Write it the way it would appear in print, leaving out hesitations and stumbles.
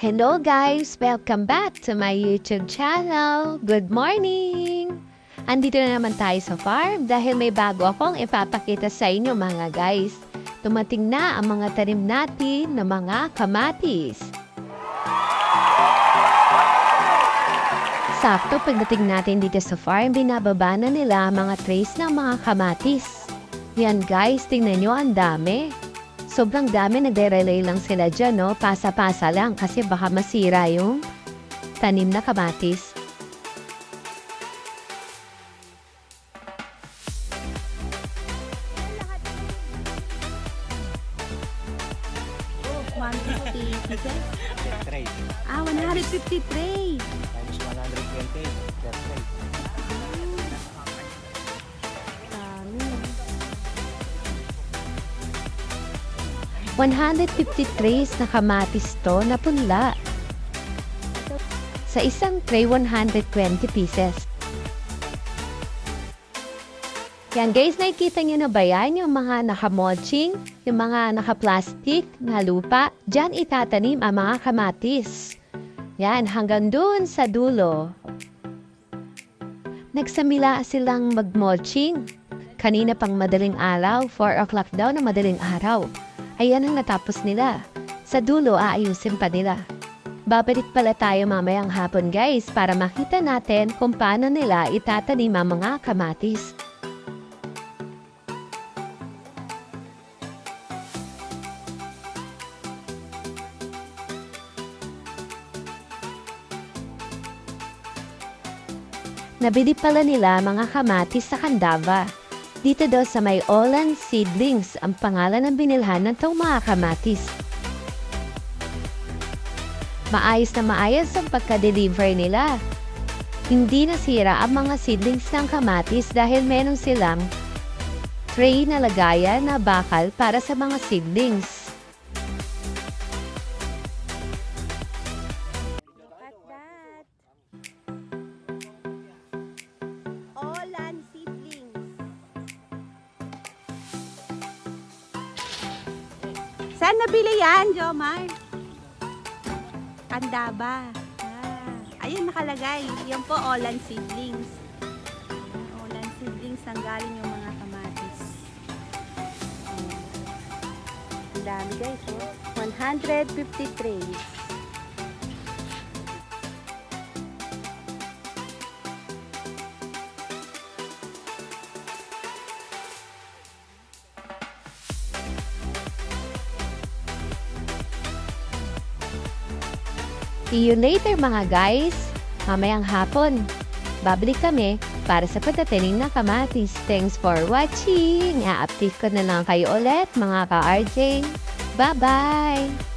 Hello guys! Welcome back to my YouTube channel. Good morning! Andito na naman tayo sa farm dahil may bago akong ipapakita sa inyo mga guys. Tumating na ang mga tanim natin na mga kamatis. Sakto pagdating natin dito sa farm, binababa na nila mga trays ng mga kamatis. Yan guys, tingnan nyo, ang dami. Sobrang dami, nagre-relay lang sila dyan, no? Pasa-pasa lang kasi baka masira yung tanim na kamatis. Tray. 150 tray. Times 120. That's right. Dami. 150 trays na kamatis to na punla. Sa isang tray, 120 pieces. Yan guys, nakikita nyo na ba yan? Yung mga naka-mulching, yung mga naka-plastic na lupa, dyan itatanim ang mga kamatis. Yan, hanggang dun sa dulo. Nagsamila silang mag-mulching. Kanina pang madaling araw, 4 o'clock daw na madaling araw. Ayan ang natapos nila. Sa dulo, aayusin pa nila. Babalik pala tayo mamayang hapon guys para makita natin kung paano nila itatanim ang mga kamatis. Nabili pala nila mga kamatis sa Candaba. Dito daw sa may Olan Seedlings ang pangalan ng binilhan ng itong mga kamatis. Maayos na maayos ang pagka-deliver nila. Hindi nasira ang mga seedlings ng kamatis dahil meron silang tray na lagayan na bakal para sa mga seedlings. Olan seedlings. Saan nabili yan, Jomar? Candaba. Ayun nakalagay. Yan po, Olan seedlings. Olan seedlings, nanggaling yung mga kamatis. Ang dami guys, oh. 150 trays. See you later mga guys. Mamayang hapon, babalik kami para sa pagtatanim ng kamatis. Thanks for watching. I-update ko na lang kayo ulit mga ka-RJ. Bye-bye!